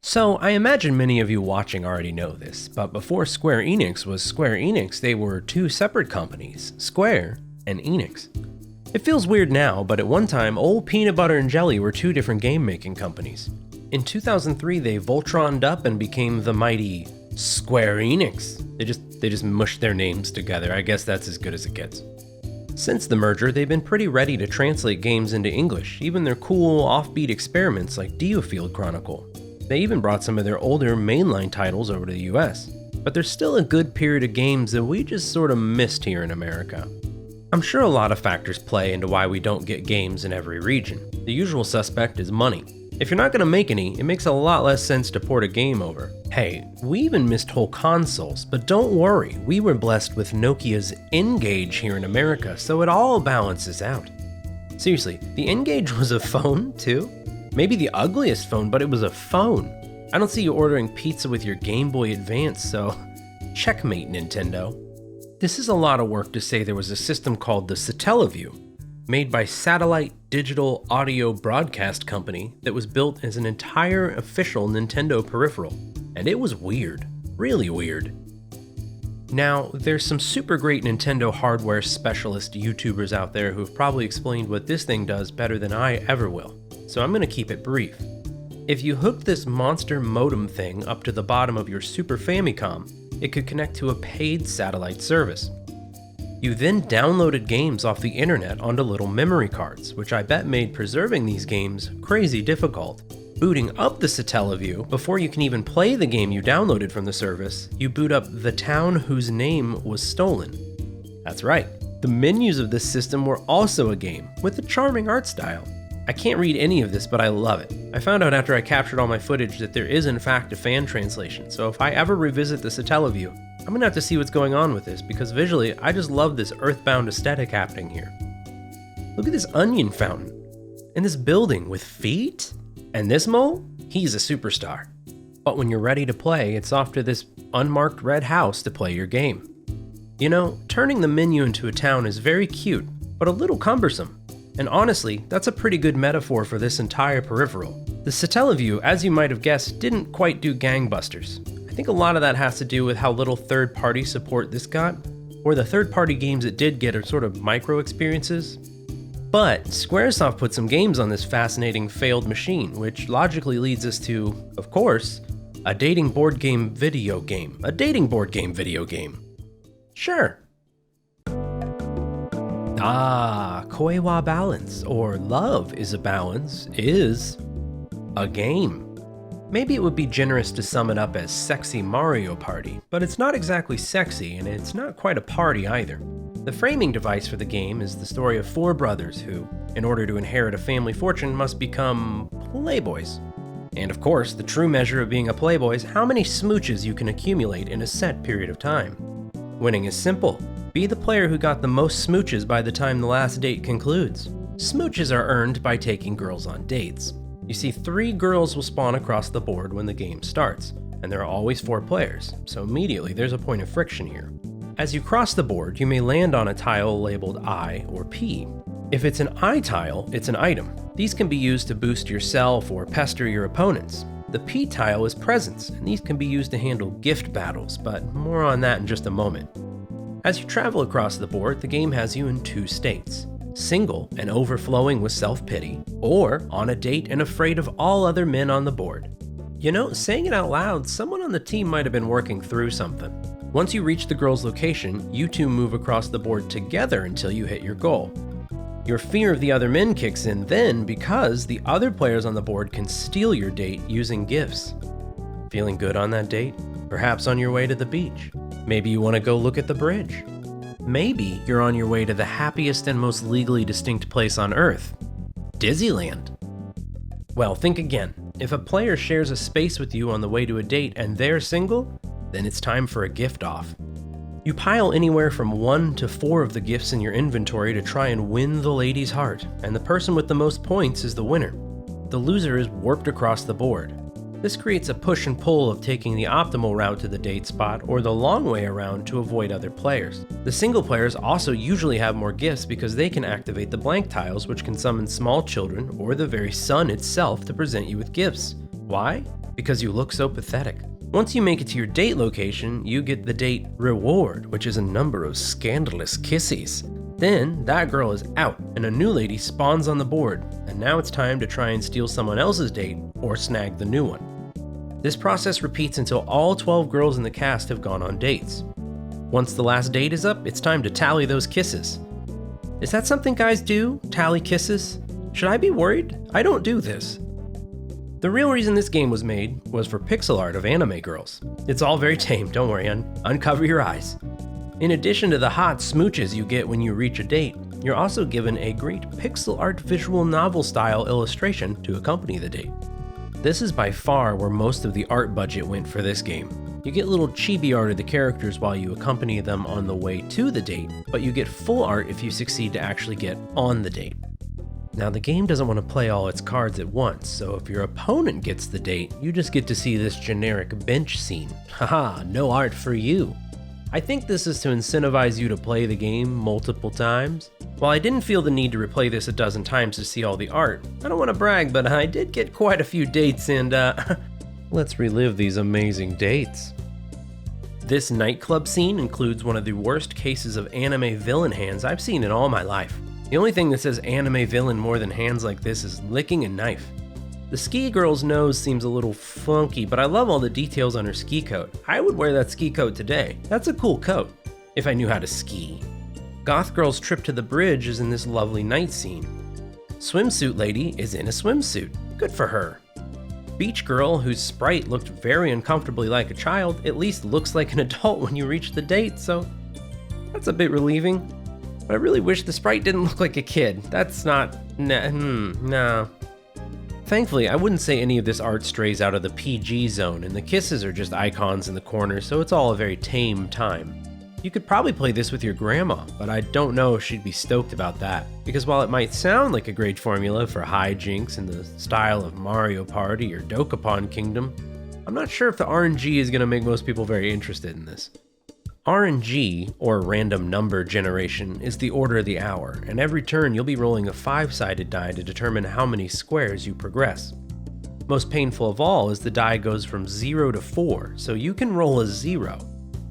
So, I imagine many of you watching already know this, but before Square Enix was Square Enix, they were two separate companies, Square and Enix. It feels weird now, but at one time, old Peanut Butter and Jelly were two different game-making companies. In 2003, they Voltroned up and became the mighty Square Enix. They just mushed their names together. I guess that's as good as it gets. Since the merger, they've been pretty ready to translate games into English, even their cool, offbeat experiments like Diofield Chronicle. They even brought some of their older mainline titles over to the US. But there's still a good period of games that we just sort of missed here in America. I'm sure a lot of factors play into why we don't get games in every region. The usual suspect is money. If you're not going to make any, it makes a lot less sense to port a game over. Hey, we even missed whole consoles, but don't worry, we were blessed with Nokia's N-Gage here in America, so it all balances out. Seriously, the N-Gage was a phone, too? Maybe the ugliest phone, but it was a phone. I don't see you ordering pizza with your Game Boy Advance, so checkmate, Nintendo. This is a lot of work to say there was a system called the Satellaview, made by Satellite Digital Audio Broadcast Company that was built as an entire official Nintendo peripheral. And it was weird. Really weird. Now, there's some super great Nintendo hardware specialist YouTubers out there who've probably explained what this thing does better than I ever will, so I'm going to keep it brief. If you hooked this monster modem thing up to the bottom of your Super Famicom, it could connect to a paid satellite service. You then downloaded games off the internet onto little memory cards, which I bet made preserving these games crazy difficult. Booting up the Satellaview, before you can even play the game you downloaded from the service, you boot up the town whose name was stolen. That's right, the menus of this system were also a game, with a charming art style. I can't read any of this, but I love it. I found out after I captured all my footage that there is in fact a fan translation, so if I ever revisit the Satellaview, I'm gonna have to see what's going on with this, because visually, I just love this earthbound aesthetic happening here. Look at this onion fountain, and this building with feet? And this mole? He's a superstar. But when you're ready to play, it's off to this unmarked red house to play your game. You know, turning the menu into a town is very cute, but a little cumbersome. And honestly, that's a pretty good metaphor for this entire peripheral. The Satellaview, as you might have guessed, didn't quite do gangbusters. I think a lot of that has to do with how little third-party support this got, or the third-party games it did get are sort of micro-experiences. But Squaresoft put some games on this fascinating failed machine, which logically leads us to, of course, a dating board game video game. A dating board game video game. Sure. Koiwa Balance, or Love is a Balance, is a game. Maybe it would be generous to sum it up as Sexy Mario Party, but it's not exactly sexy, and it's not quite a party either. The framing device for the game is the story of four brothers who, in order to inherit a family fortune, must become playboys. And of course, the true measure of being a playboy is how many smooches you can accumulate in a set period of time. Winning is simple. Be the player who got the most smooches by the time the last date concludes. Smooches are earned by taking girls on dates. You see, 3 girls will spawn across the board when the game starts, and there are always 4 players, so immediately there's a point of friction here. As you cross the board, you may land on a tile labeled I or P. If it's an I tile, it's an item. These can be used to boost yourself or pester your opponents. The P tile is presents, and these can be used to handle gift battles, but more on that in just a moment. As you travel across the board, the game has you in 2 states. Single and overflowing with self-pity, or on a date and afraid of all other men on the board. You know, saying it out loud, someone on the team might have been working through something. Once you reach the girl's location, you two move across the board together until you hit your goal. Your fear of the other men kicks in then because the other players on the board can steal your date using gifts. Feeling good on that date? Perhaps on your way to the beach. Maybe you want to go look at the bridge. Maybe you're on your way to the happiest and most legally distinct place on Earth, Disneyland. Well, think again. If a player shares a space with you on the way to a date and they're single, then it's time for a gift off. You pile anywhere from 1 to 4 of the gifts in your inventory to try and win the lady's heart, and the person with the most points is the winner. The loser is warped across the board. This creates a push and pull of taking the optimal route to the date spot or the long way around to avoid other players. The single players also usually have more gifts because they can activate the blank tiles, which can summon small children or the very sun itself to present you with gifts. Why? because you look so pathetic. Once you make it to your date location, you get the date reward, which is a number of scandalous kisses. Then, that girl is out, and a new lady spawns on the board, and now it's time to try and steal someone else's date or snag the new one. This process repeats until all 12 girls in the cast have gone on dates. Once the last date is up, it's time to tally those kisses. Is that something guys do? Tally kisses? Should I be worried? I don't do this. The real reason this game was made was for pixel art of anime girls. It's all very tame, don't worry, uncover your eyes. In addition to the hot smooches you get when you reach a date, you're also given a great pixel art visual novel style illustration to accompany the date. This is by far where most of the art budget went for this game. You get little chibi art of the characters while you accompany them on the way to the date, but you get full art if you succeed to actually get on the date. Now the game doesn't want to play all its cards at once, so if your opponent gets the date, you just get to see this generic bench scene. Haha, no art for you. I think this is to incentivize you to play the game multiple times. While I didn't feel the need to replay this a dozen times to see all the art, I don't want to brag, but I did get quite a few dates and let's relive these amazing dates. This nightclub scene includes one of the worst cases of anime villain hands I've seen in all my life. The only thing that says anime villain more than hands like this is licking a knife. The ski girl's nose seems a little funky, but I love all the details on her ski coat. I would wear that ski coat today. That's a cool coat, if I knew how to ski. Goth girl's trip to the bridge is in this lovely night scene. Swimsuit lady is in a swimsuit. Good for her. Beach girl, whose sprite looked very uncomfortably like a child, at least looks like an adult when you reach the date, so that's a bit relieving. But I really wish the sprite didn't look like a kid. That's not, no. Thankfully, I wouldn't say any of this art strays out of the PG zone, and the kisses are just icons in the corner, so it's all a very tame time. You could probably play this with your grandma, but I don't know if she'd be stoked about that, because while it might sound like a great formula for hijinks in the style of Mario Party or Dokapon Kingdom, I'm not sure if the RNG is going to make most people very interested in this. RNG, or random number generation, is the order of the hour, and every turn you'll be rolling a 5-sided die to determine how many squares you progress. Most painful of all is the die goes from 0 to 4, so you can roll a 0.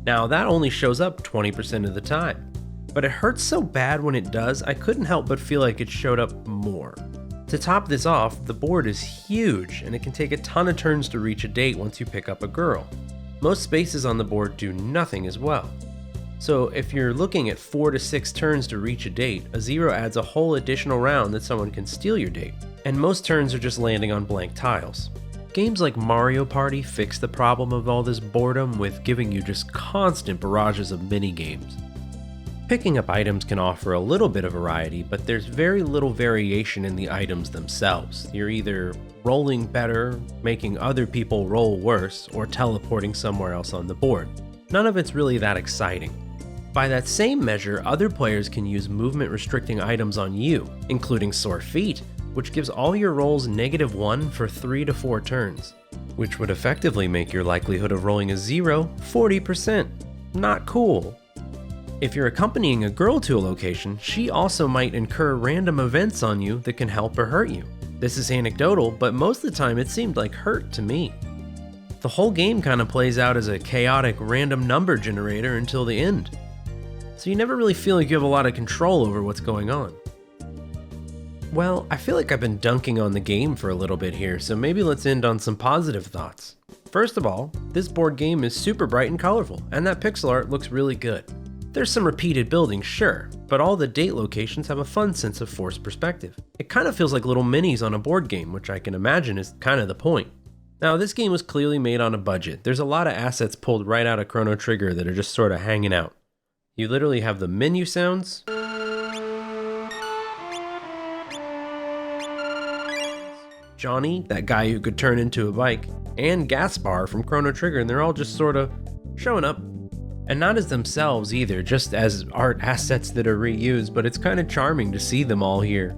Now that only shows up 20% of the time, but it hurts so bad when it does, I couldn't help but feel like it showed up more. To top this off, the board is huge, and it can take a ton of turns to reach a date once you pick up a girl. Most spaces on the board do nothing as well. So if you're looking at 4 to 6 turns to reach a date, a 0 adds a whole additional round that someone can steal your date, and most turns are just landing on blank tiles. Games like Mario Party fix the problem of all this boredom with giving you just constant barrages of mini-games. Picking up items can offer a little bit of variety, but there's very little variation in the items themselves. You're either rolling better, making other people roll worse, or teleporting somewhere else on the board. None of it's really that exciting. By that same measure, other players can use movement restricting items on you, including sore feet, which gives all your rolls -1 for 3 to 4 turns, which would effectively make your likelihood of rolling a 0 40%. Not cool. If you're accompanying a girl to a location, she also might incur random events on you that can help or hurt you. This is anecdotal, but most of the time it seemed like hurt to me. The whole game kind of plays out as a chaotic random number generator until the end. So you never really feel like you have a lot of control over what's going on. Well, I feel like I've been dunking on the game for a little bit here, so maybe let's end on some positive thoughts. First of all, this board game is super bright and colorful, and that pixel art looks really good. There's some repeated buildings, sure, but all the date locations have a fun sense of forced perspective. It kind of feels like little minis on a board game, which I can imagine is kind of the point. Now, this game was clearly made on a budget. There's a lot of assets pulled right out of Chrono Trigger that are just sort of hanging out. You literally have the menu sounds, Johnny, that guy who could turn into a bike, and Gaspar from Chrono Trigger, and they're all just sort of showing up. And not as themselves either, just as art assets that are reused, but it's kind of charming to see them all here.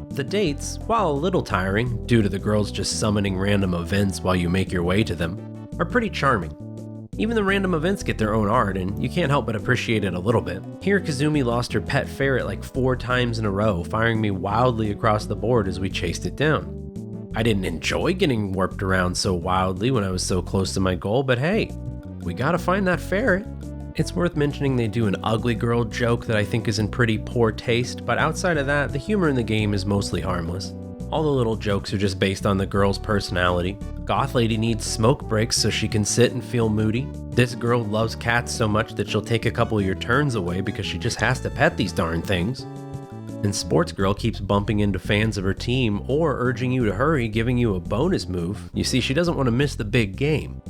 The dates, while a little tiring, due to the girls just summoning random events while you make your way to them, are pretty charming. Even the random events get their own art, and you can't help but appreciate it a little bit. Here, Kazumi lost her pet ferret like 4 times in a row, firing me wildly across the board as we chased it down. I didn't enjoy getting warped around so wildly when I was so close to my goal, but hey, we gotta find that ferret. It's worth mentioning they do an ugly girl joke that I think is in pretty poor taste, but outside of that, the humor in the game is mostly harmless. All the little jokes are just based on the girl's personality. Goth lady needs smoke breaks so she can sit and feel moody. This girl loves cats so much that she'll take a couple of your turns away because she just has to pet these darn things. And sports girl keeps bumping into fans of her team or urging you to hurry, giving you a bonus move. You see, she doesn't want to miss the big game.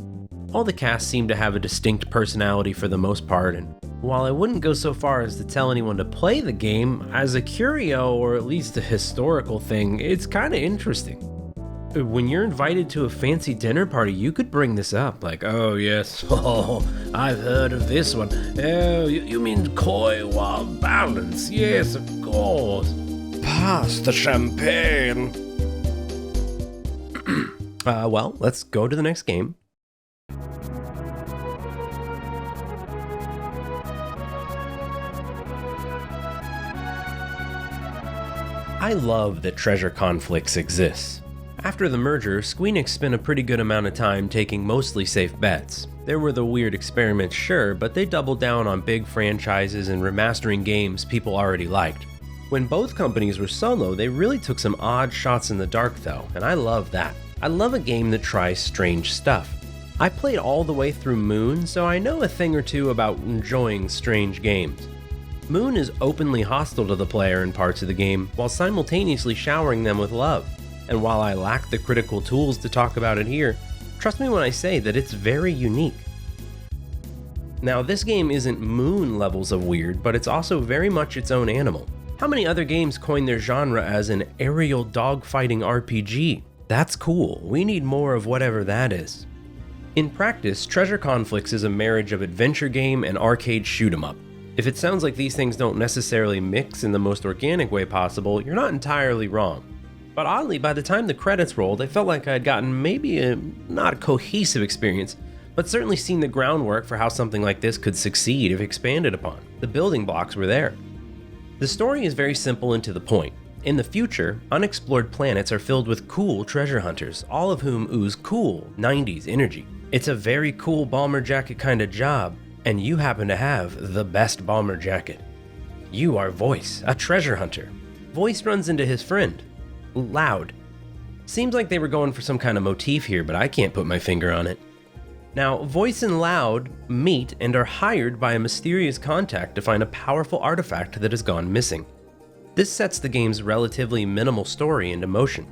All the cast seem to have a distinct personality for the most part, and while I wouldn't go so far as to tell anyone to play the game, as a curio or at least a historical thing, it's kinda interesting. When you're invited to a fancy dinner party, you could bring this up, like, oh yes, oh, I've heard of this one. Oh, you mean koi wild balance? Yes, of course. Pass the champagne. Well, let's go to the next game. I love that Treasure Conflix exists. After the merger, Squeenix spent a pretty good amount of time taking mostly safe bets. There were the weird experiments, sure, but they doubled down on big franchises and remastering games people already liked. When both companies were solo, they really took some odd shots in the dark though, and I love that. I love a game that tries strange stuff. I played all the way through Moon, so I know a thing or two about enjoying strange games. Moon is openly hostile to the player in parts of the game, while simultaneously showering them with love. And while I lack the critical tools to talk about it here, trust me when I say that it's very unique. Now, this game isn't Moon levels of weird, but it's also very much its own animal. How many other games coin their genre as an aerial dogfighting RPG? That's cool, we need more of whatever that is. In practice, Treasure Conflix is a marriage of adventure game and arcade shoot-'em-up. If it sounds like these things don't necessarily mix in the most organic way possible, you're not entirely wrong. But oddly, by the time the credits rolled, I felt like I had gotten maybe a not cohesive experience, but certainly seen the groundwork for how something like this could succeed if expanded upon. The building blocks were there. The story is very simple and to the point. In the future, unexplored planets are filled with cool treasure hunters, all of whom ooze cool 90s energy. It's a very cool bomber jacket kind of job, and you happen to have the best bomber jacket. You are Voice, a treasure hunter. Voice runs into his friend, Loud. Seems like they were going for some kind of motif here, but I can't put my finger on it. Now, Voice and Loud meet and are hired by a mysterious contact to find a powerful artifact that has gone missing. This sets the game's relatively minimal story into motion.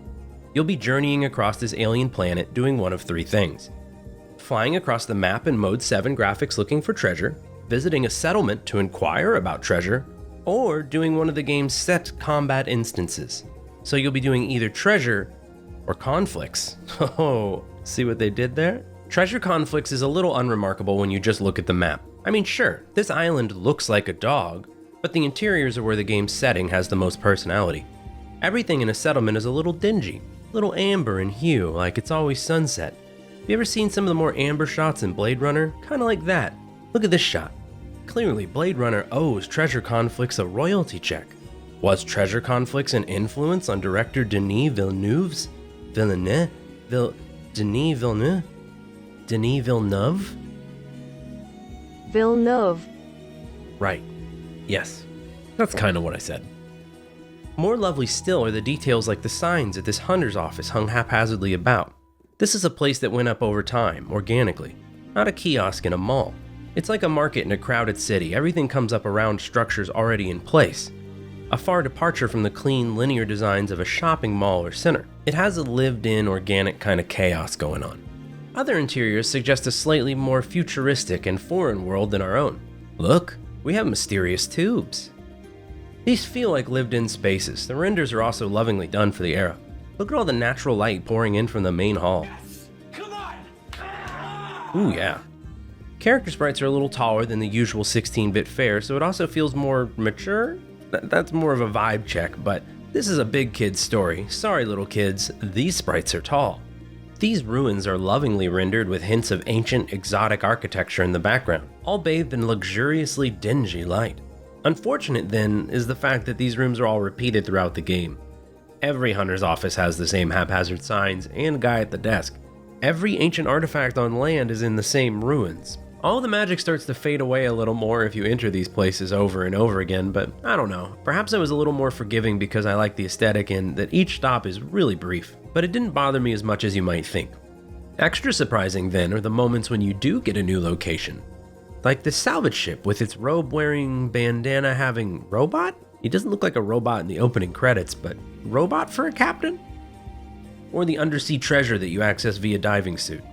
You'll be journeying across this alien planet doing one of three things: flying across the map in Mode 7 graphics looking for treasure, visiting a settlement to inquire about treasure, or doing one of the game's set combat instances. So you'll be doing either treasure or conflicts. Oh, see what they did there? Treasure Conflix is a little unremarkable when you just look at the map. I mean, sure, this island looks like a dog, but the interiors are where the game's setting has the most personality. Everything in a settlement is a little dingy, little amber in hue, like it's always sunset. Have you ever seen some of the more amber shots in Blade Runner? Kinda like that. Look at this shot. Clearly, Blade Runner owes Treasure Conflix a royalty check. Was Treasure Conflix an influence on director Denis Villeneuve? Villeneuve. Right. Yes. That's kind of what I said. More lovely still are the details like the signs at this hunter's office hung haphazardly about. This is a place that went up over time, organically. Not a kiosk in a mall. It's like a market in a crowded city. Everything comes up around structures already in place. A far departure from the clean, linear designs of a shopping mall or center. It has a lived-in, organic kind of chaos going on. Other interiors suggest a slightly more futuristic and foreign world than our own. Look, we have mysterious tubes. These feel like lived-in spaces. The renders are also lovingly done for the era. Look at all the natural light pouring in from the main hall. Yes. Come on! Ooh, yeah. Character sprites are a little taller than the usual 16-bit fare, so it also feels more mature? That's more of a vibe check, but this is a big kid's story. Sorry, little kids, these sprites are tall. These ruins are lovingly rendered with hints of ancient, exotic architecture in the background, all bathed in luxuriously dingy light. Unfortunate, then, is the fact that these rooms are all repeated throughout the game. Every hunter's office has the same haphazard signs and guy at the desk. Every ancient artifact on land is in the same ruins. All the magic starts to fade away a little more if you enter these places over and over again, but I don't know. Perhaps I was a little more forgiving because I like the aesthetic and that each stop is really brief, but it didn't bother me as much as you might think. Extra surprising then are the moments when you do get a new location. Like the salvage ship with its robe-wearing, bandana-having robot? He doesn't look like a robot in the opening credits, but robot for a captain? Or the undersea treasure that you access via diving suit.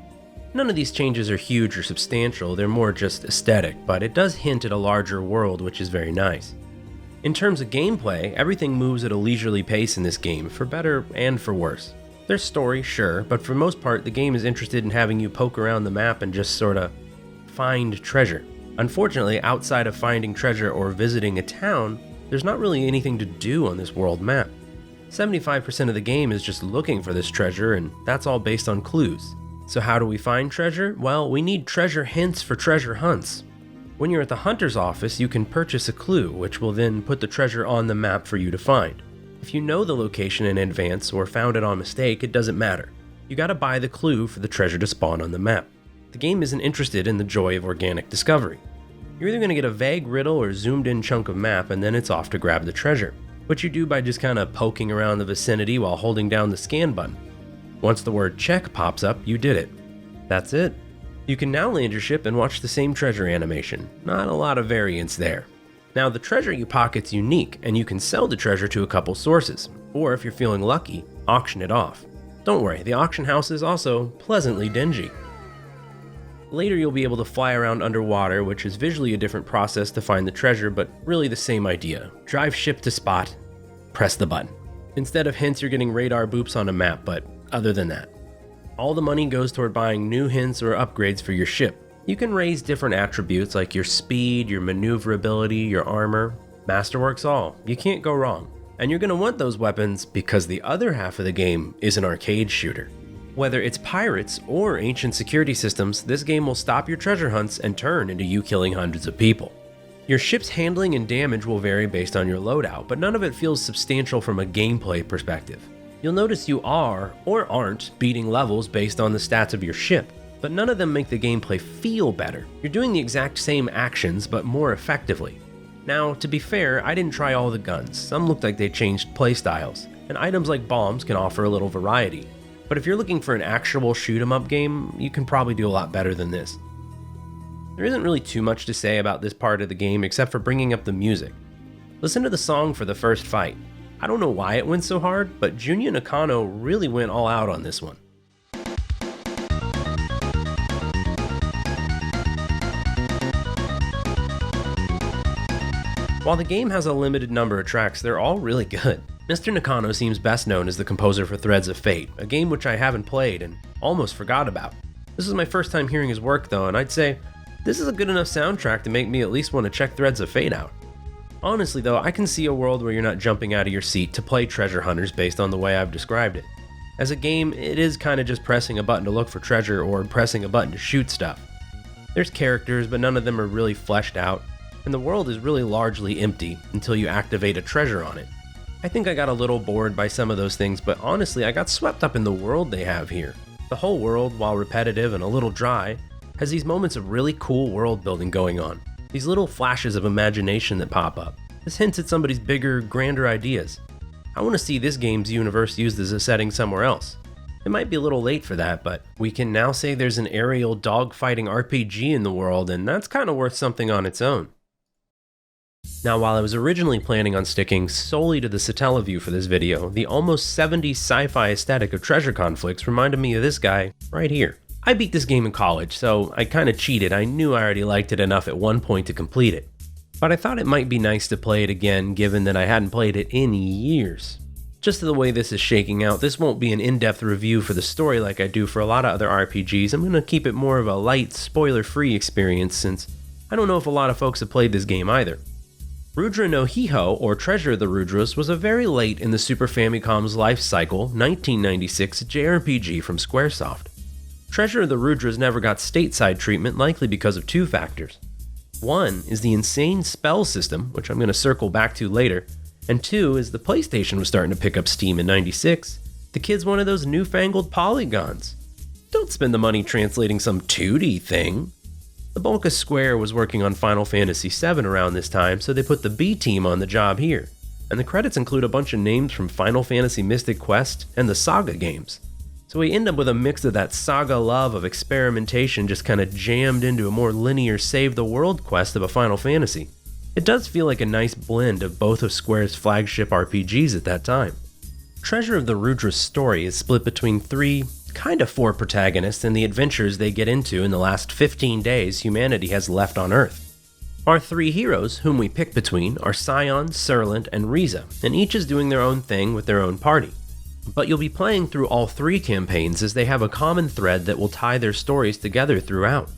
None of these changes are huge or substantial, they're more just aesthetic, but it does hint at a larger world, which is very nice. In terms of gameplay, everything moves at a leisurely pace in this game, for better and for worse. There's story, sure, but for most part the game is interested in having you poke around the map and just sorta find treasure. Unfortunately, outside of finding treasure or visiting a town, there's not really anything to do on this world map. 75% of the game is just looking for this treasure, and that's all based on clues. So how do we find treasure? Well, we need treasure hints for treasure hunts. When you're at the hunter's office, you can purchase a clue, which will then put the treasure on the map for you to find. If you know the location in advance or found it on mistake, it doesn't matter. You gotta buy the clue for the treasure to spawn on the map. The game isn't interested in the joy of organic discovery. You're either gonna get a vague riddle or zoomed in chunk of map, and then it's off to grab the treasure, which you do by just kinda poking around the vicinity while holding down the scan button. Once the word check pops up, you did it. That's it. You can now land your ship and watch the same treasure animation. Not a lot of variance there. Now the treasure you pocket's unique, and you can sell the treasure to a couple sources, or if you're feeling lucky, auction it off. Don't worry, the auction house is also pleasantly dingy. Later you'll be able to fly around underwater, which is visually a different process to find the treasure, but really the same idea. Drive ship to spot, press the button. Instead of hints, you're getting radar boops on a map, but other than that, all the money goes toward buying new hints or upgrades for your ship. You can raise different attributes like your speed, your maneuverability, your armor. Masterworks all. You can't go wrong. And you're going to want those weapons because the other half of the game is an arcade shooter. Whether it's pirates or ancient security systems, this game will stop your treasure hunts and turn into you killing hundreds of people. Your ship's handling and damage will vary based on your loadout, but none of it feels substantial from a gameplay perspective. You'll notice you are, or aren't, beating levels based on the stats of your ship, but none of them make the gameplay feel better. You're doing the exact same actions, but more effectively. Now, to be fair, I didn't try all the guns. Some looked like they changed playstyles, and items like bombs can offer a little variety. But if you're looking for an actual shoot-'em-up game, you can probably do a lot better than this. There isn't really too much to say about this part of the game except for bringing up the music. Listen to the song for the first fight. I don't know why it went so hard, but Junya Nakano really went all out on this one. While the game has a limited number of tracks, they're all really good. Mr. Nakano seems best known as the composer for Threads of Fate, a game which I haven't played and almost forgot about. This is my first time hearing his work though, and I'd say this is a good enough soundtrack to make me at least want to check Threads of Fate out. Honestly though, I can see a world where you're not jumping out of your seat to play treasure hunters based on the way I've described it. As a game, it is kinda just pressing a button to look for treasure or pressing a button to shoot stuff. There's characters, but none of them are really fleshed out, and the world is really largely empty until you activate a treasure on it. I think I got a little bored by some of those things, but honestly I got swept up in the world they have here. The whole world, while repetitive and a little dry, has these moments of really cool world building going on. These little flashes of imagination that pop up. This hints at somebody's bigger, grander ideas. I want to see this game's universe used as a setting somewhere else. It might be a little late for that, but we can now say there's an aerial dogfighting RPG in the world, and that's kind of worth something on its own. Now, while I was originally planning on sticking solely to the Satellaview for this video, the almost 70s sci-fi aesthetic of Treasure Conflix reminded me of this guy right here. I beat this game in college, so I kinda cheated. I knew I already liked it enough at one point to complete it. But I thought it might be nice to play it again given that I hadn't played it in years. Just the way this is shaking out, this won't be an in-depth review for the story like I do for a lot of other RPGs. I'm gonna keep it more of a light, spoiler-free experience since I don't know if a lot of folks have played this game either. Rudra no Hihou, or Treasure of the Rudras, was a very late in the Super Famicom's life cycle 1996 JRPG from Squaresoft. Treasure of the Rudras never got stateside treatment, likely because of two factors. One is the insane spell system, which I'm going to circle back to later, And 2, as the PlayStation was starting to pick up steam in '96, the kids wanted those newfangled polygons. Don't spend the money translating some 2D thing. The bulk of Square was working on Final Fantasy VII around this time, so they put the B team on the job here. And the credits include a bunch of names from Final Fantasy Mystic Quest and the Saga games. So we end up with a mix of that Saga love of experimentation just kind of jammed into a more linear save the world quest of a Final Fantasy. It does feel like a nice blend of both of Square's flagship RPGs at that time. Treasure of the Rudras story is split between 4 protagonists and the adventures they get into in the last 15 days humanity has left on Earth. Our 3 heroes, whom we pick between, are Scion, Surlant, and Riza, and each is doing their own thing with their own party. But you'll be playing through all 3 campaigns as they have a common thread that will tie their stories together throughout.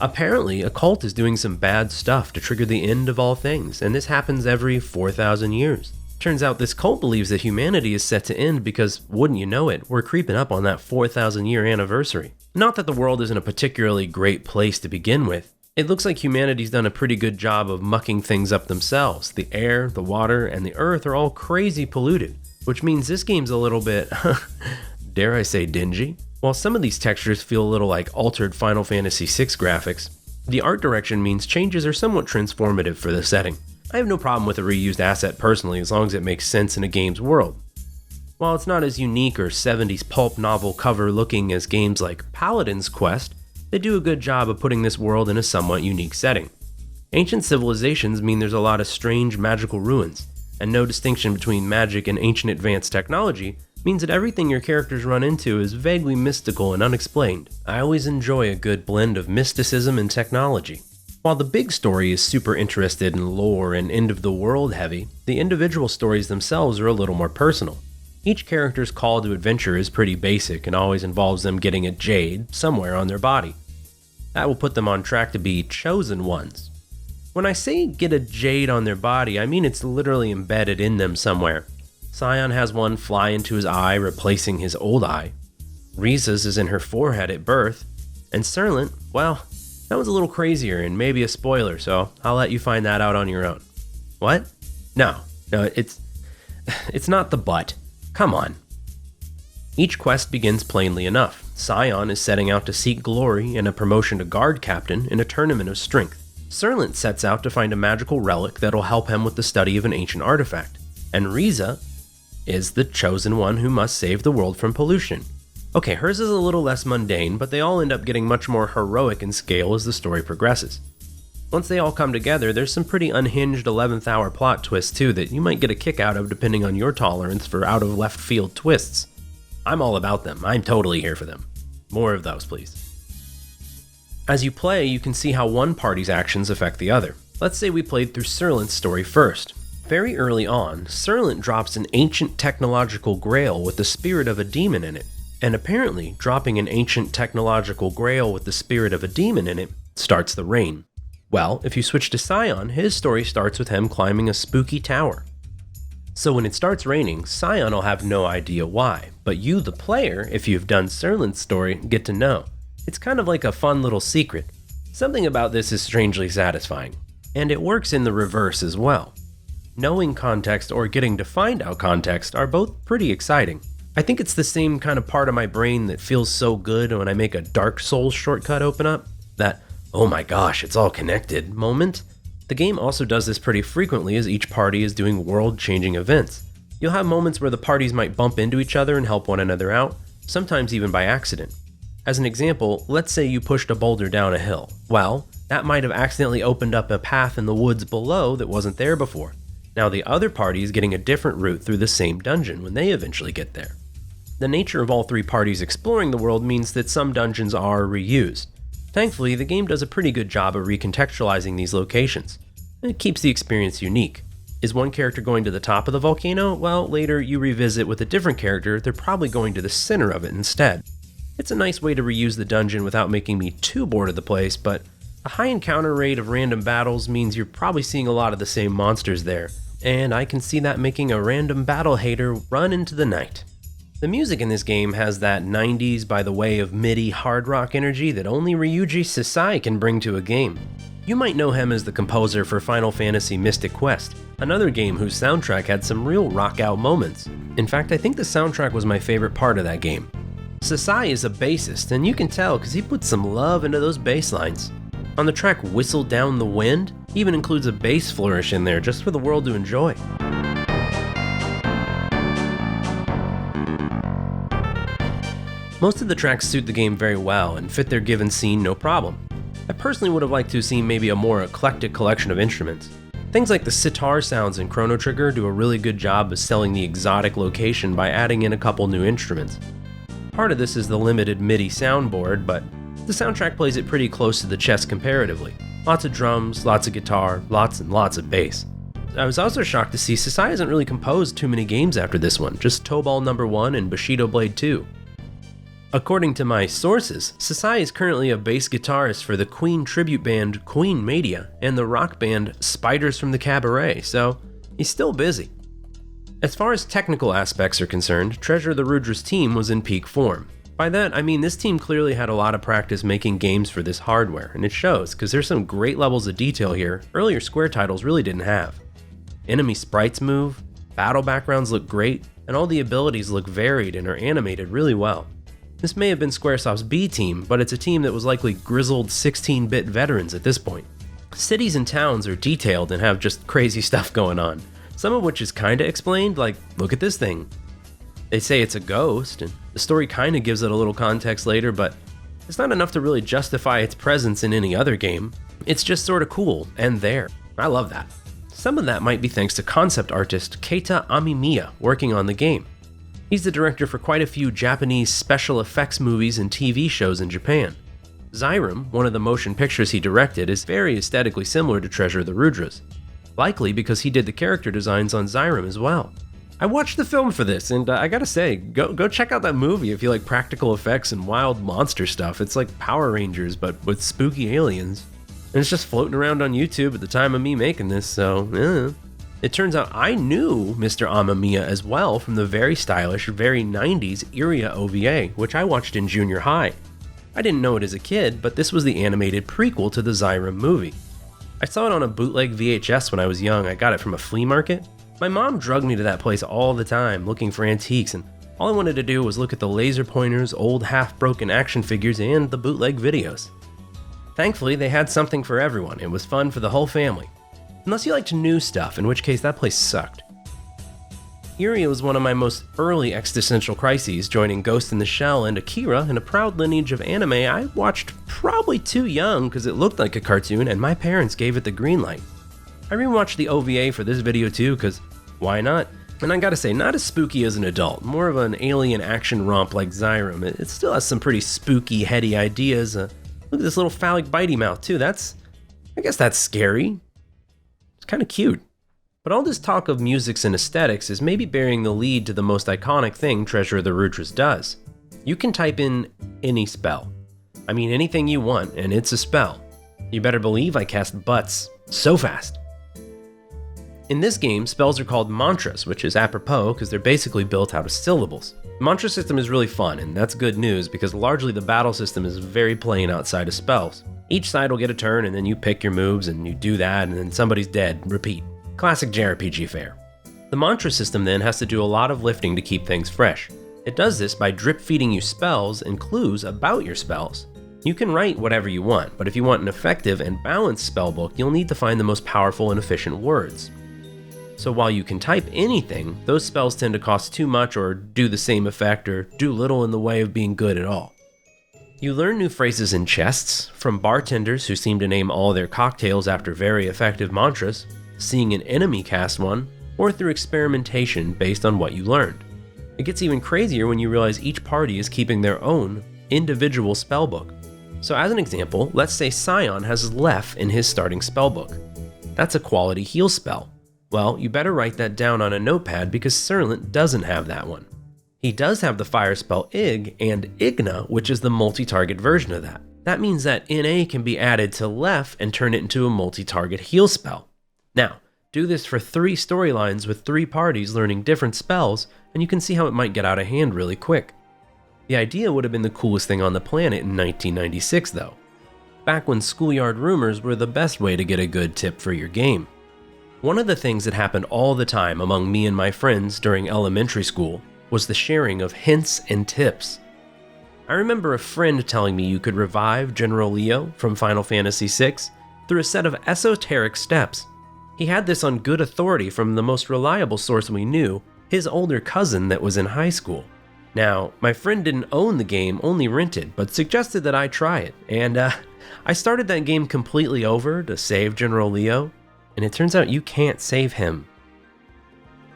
Apparently, a cult is doing some bad stuff to trigger the end of all things, and this happens every 4,000 years. Turns out this cult believes that humanity is set to end because, wouldn't you know it, we're creeping up on that 4,000 year anniversary. Not that the world isn't a particularly great place to begin with. It looks like humanity's done a pretty good job of mucking things up themselves. The air, the water, and the earth are all crazy polluted, which means this game's a little bit, dare I say, dingy. While some of these textures feel a little like altered Final Fantasy VI graphics, the art direction means changes are somewhat transformative for the setting. I have no problem with a reused asset personally as long as it makes sense in a game's world. While it's not as unique or 70s pulp novel cover looking as games like Paladin's Quest, they do a good job of putting this world in a somewhat unique setting. Ancient civilizations mean there's a lot of strange magical ruins, and no distinction between magic and ancient advanced technology means that everything your characters run into is vaguely mystical and unexplained. I always enjoy a good blend of mysticism and technology. While the big story is super interested in lore and end-of-the-world heavy, the individual stories themselves are a little more personal. Each character's call to adventure is pretty basic and always involves them getting a jade somewhere on their body. That will put them on track to be chosen ones. When I say get a jade on their body, I mean it's literally embedded in them somewhere. Scion has one fly into his eye, replacing his old eye. Riza's is in her forehead at birth. And Surlant, well, that was a little crazier and maybe a spoiler, so I'll let you find that out on your own. What? No, it's not the butt. Come on. Each quest begins plainly enough. Scion is setting out to seek glory and a promotion to guard captain in a tournament of strength. Surlant sets out to find a magical relic that'll help him with the study of an ancient artifact. And Riza is the chosen one who must save the world from pollution. Okay, hers is a little less mundane, but they all end up getting much more heroic in scale as the story progresses. Once they all come together, there's some pretty unhinged 11th hour plot twists too that you might get a kick out of depending on your tolerance for out of left field twists. I'm all about them. I'm totally here for them. More of those, please. As you play, you can see how one party's actions affect the other. Let's say we played through Surlant's story first. Very early on, Surlant drops an ancient technological grail with the spirit of a demon in it. And apparently, dropping an ancient technological grail with the spirit of a demon in it starts the rain. Well, if you switch to Scion, his story starts with him climbing a spooky tower. So when it starts raining, Scion will have no idea why, but you, the player, if you've done Surlant's story, get to know. It's kind of like a fun little secret. Something about this is strangely satisfying. And it works in the reverse as well. Knowing context or getting to find out context are both pretty exciting. I think it's the same kind of part of my brain that feels so good when I make a Dark Souls shortcut open up. That, oh my gosh, it's all connected moment. The game also does this pretty frequently as each party is doing world-changing events. You'll have moments where the parties might bump into each other and help one another out, sometimes even by accident. As an example, let's say you pushed a boulder down a hill. Well, that might have accidentally opened up a path in the woods below that wasn't there before. Now the other party is getting a different route through the same dungeon when they eventually get there. The nature of all three parties exploring the world means that some dungeons are reused. Thankfully, the game does a pretty good job of recontextualizing these locations. It keeps the experience unique. Is one character going to the top of the volcano? Well, later you revisit with a different character, they're probably going to the center of it instead. It's a nice way to reuse the dungeon without making me too bored of the place, but a high encounter rate of random battles means you're probably seeing a lot of the same monsters there, and I can see that making a random battle hater run into the night. The music in this game has that 90s by the way of MIDI hard rock energy that only Ryuji Sasai can bring to a game. You might know him as the composer for Final Fantasy Mystic Quest, another game whose soundtrack had some real rock-out moments. In fact, I think the soundtrack was my favorite part of that game. Sasai is a bassist, and you can tell because he put some love into those bass lines. On the track Whistle Down the Wind, he even includes a bass flourish in there just for the world to enjoy. Most of the tracks suit the game very well and fit their given scene no problem. I personally would have liked to have seen maybe a more eclectic collection of instruments. Things like the sitar sounds in Chrono Trigger do a really good job of selling the exotic location by adding in a couple new instruments. Part of this is the limited MIDI soundboard, but the soundtrack plays it pretty close to the chest comparatively. Lots of drums, lots of guitar, lots and lots of bass. I was also shocked to see Sasai hasn't really composed too many games after this one, just Tobal No. 1 and Bushido Blade 2. According to my sources, Sasai is currently a bass guitarist for the Queen tribute band Queen Media and the rock band Spiders from the Cabaret, so he's still busy. As far as technical aspects are concerned, Treasure of the Rudras team was in peak form. By that, I mean this team clearly had a lot of practice making games for this hardware, and it shows because there's some great levels of detail here earlier Square titles really didn't have. Enemy sprites move, battle backgrounds look great, and all the abilities look varied and are animated really well. This may have been Squaresoft's B team, but it's a team that was likely grizzled 16-bit veterans at this point. Cities and towns are detailed and have just crazy stuff going on, some of which is kinda explained, like, look at this thing. They say it's a ghost, and the story kinda gives it a little context later, but it's not enough to really justify its presence in any other game. It's just sorta cool, and there. I love that. Some of that might be thanks to concept artist Keita Amemiya working on the game. He's the director for quite a few Japanese special effects movies and TV shows in Japan. Zyrum, one of the motion pictures he directed, is very aesthetically similar to Treasure of the Rudras, likely because he did the character designs on Zyrum as well. I watched the film for this, and I gotta say, go check out that movie if you like practical effects and wild monster stuff. It's like Power Rangers, but with spooky aliens. And it's just floating around on YouTube at the time of me making this, so yeah. It turns out I knew Mr. Amemiya as well from the very stylish, very 90s Iria OVA, which I watched in junior high. I didn't know it as a kid, but this was the animated prequel to the Zyrum movie. I saw it on a bootleg VHS when I was young. I got it from a flea market. My mom drugged me to that place all the time looking for antiques, and all I wanted to do was look at the laser pointers, old half-broken action figures, and the bootleg videos. Thankfully, they had something for everyone. It was fun for the whole family. Unless you liked new stuff, in which case that place sucked. Iria was one of my most early existential crises, joining Ghost in the Shell and Akira in a proud lineage of anime I watched probably too young because it looked like a cartoon and my parents gave it the green light. I rewatched the OVA for this video too because why not? And I gotta say, not as spooky as an adult, more of an alien action romp like Zyrum. It still has some pretty spooky, heady ideas. Look at this little phallic bitey mouth too, I guess that's scary. It's kind of cute. But all this talk of musics and aesthetics is maybe bearing the lead to the most iconic thing Treasure of the Rudras does. You can type in any spell. I mean anything you want, and it's a spell. You better believe I cast butts so fast. In this game, spells are called mantras, which is apropos because they're basically built out of syllables. The mantra system is really fun, and that's good news because largely the battle system is very plain outside of spells. Each side will get a turn, and then you pick your moves, and you do that, and then somebody's dead. Repeat. Classic JRPG fare. The mantra system then has to do a lot of lifting to keep things fresh. It does this by drip feeding you spells and clues about your spells. You can write whatever you want, but if you want an effective and balanced spellbook, you'll need to find the most powerful and efficient words. So while you can type anything, those spells tend to cost too much or do the same effect or do little in the way of being good at all. You learn new phrases in chests, from bartenders who seem to name all their cocktails after very effective mantras, seeing an enemy cast one, or through experimentation based on what you learned. It gets even crazier when you realize each party is keeping their own individual spellbook. So as an example, let's say Scion has Lef in his starting spellbook. That's a quality heal spell. Well, you better write that down on a notepad because Serlant doesn't have that one. He does have the fire spell Ig and Igna, which is the multi-target version of that. That means that NA can be added to Lef and turn it into a multi-target heal spell. Now, do this for 3 storylines with 3 parties learning different spells, and you can see how it might get out of hand really quick. The idea would have been the coolest thing on the planet in 1996 though. back when schoolyard rumors were the best way to get a good tip for your game. One of the things that happened all the time among me and my friends during elementary school was the sharing of hints and tips. I remember a friend telling me you could revive General Leo from Final Fantasy VI through a set of esoteric steps. He had this on good authority from the most reliable source we knew, his older cousin that was in high school. Now, my friend didn't own the game, only rented, but suggested that I try it, and I started that game completely over to save General Leo, and it turns out you can't save him.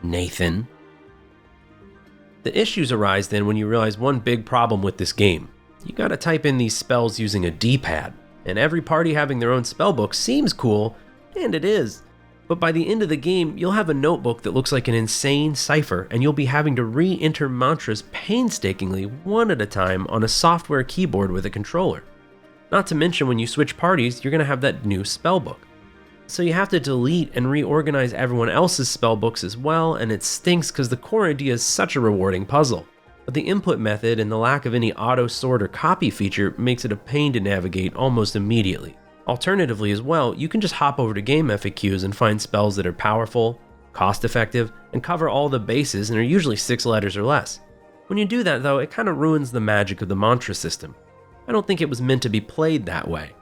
Nathan. The issues arise then when you realize one big problem with this game. You gotta type in these spells using a D-pad, and every party having their own spellbook seems cool, and it is. But by the end of the game, you'll have a notebook that looks like an insane cipher, and you'll be having to re-enter mantras painstakingly one at a time on a software keyboard with a controller. Not to mention when you switch parties, you're going to have that new spellbook. So you have to delete and reorganize everyone else's spellbooks as well, and it stinks because the core idea is such a rewarding puzzle. But the input method and the lack of any auto-sort or copy feature makes it a pain to navigate almost immediately. Alternatively as well, you can just hop over to game FAQs and find spells that are powerful, cost-effective, and cover all the bases and are usually 6 letters or less. When you do that though, it kind of ruins the magic of the mantra system. I don't think it was meant to be played that way.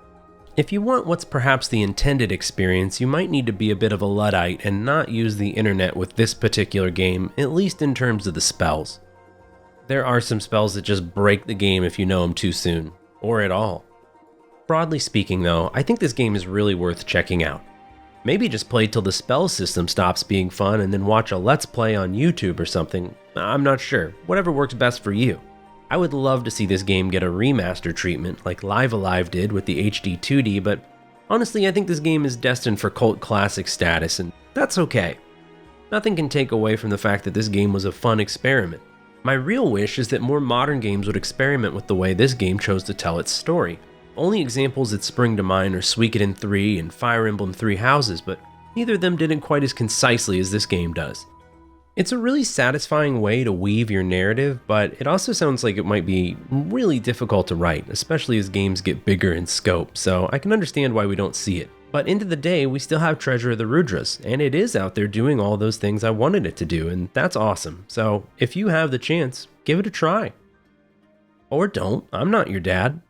If you want what's perhaps the intended experience, you might need to be a bit of a Luddite and not use the internet with this particular game, at least in terms of the spells. There are some spells that just break the game if you know them too soon, or at all. Broadly speaking though, I think this game is really worth checking out. Maybe just play till the spell system stops being fun and then watch a Let's Play on YouTube or something. I'm not sure, whatever works best for you. I would love to see this game get a remaster treatment like Live Alive did with the HD 2D, but honestly I think this game is destined for cult classic status, and that's okay. Nothing can take away from the fact that this game was a fun experiment. My real wish is that more modern games would experiment with the way this game chose to tell its story. Only examples that spring to mind are Suikoden 3 and Fire Emblem 3 Houses, but neither of them did it quite as concisely as this game does. It's a really satisfying way to weave your narrative, but it also sounds like it might be really difficult to write, especially as games get bigger in scope, so I can understand why we don't see it. But end of the day, we still have Treasure of the Rudras, and it is out there doing all those things I wanted it to do, and that's awesome. So if you have the chance, give it a try. Or don't, I'm not your dad.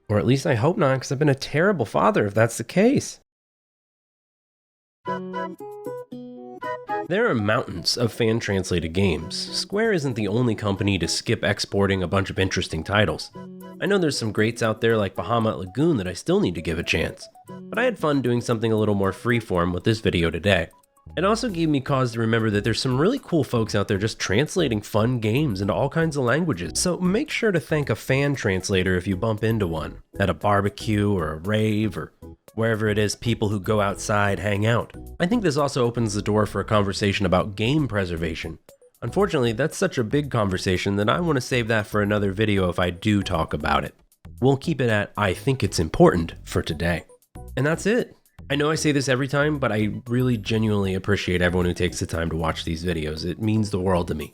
Or at least I hope not, because I've been a terrible father if that's the case. There are mountains of fan-translated games. Square isn't the only company to skip exporting a bunch of interesting titles. I know there's some greats out there like Bahamut Lagoon that I still need to give a chance, but I had fun doing something a little more freeform with this video today. It also gave me cause to remember that there's some really cool folks out there just translating fun games into all kinds of languages, so make sure to thank a fan translator if you bump into one, at a barbecue or a rave or wherever it is people who go outside hang out. I think this also opens the door for a conversation about game preservation. Unfortunately, that's such a big conversation that I want to save that for another video if I do talk about it. We'll keep it at I think it's important for today. And that's it. I know I say this every time, but I really genuinely appreciate everyone who takes the time to watch these videos. It means the world to me.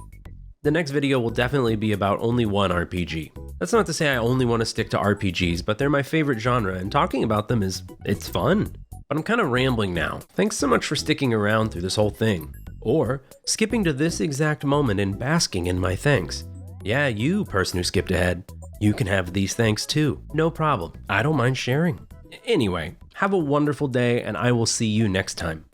The next video will definitely be about only one RPG. That's not to say I only want to stick to RPGs, but they're my favorite genre, and talking about them it's fun. But I'm kind of rambling now. Thanks so much for sticking around through this whole thing. Or skipping to this exact moment and basking in my thanks. Yeah, you person who skipped ahead, you can have these thanks too. No problem. I don't mind sharing. Anyway, have a wonderful day, and I will see you next time.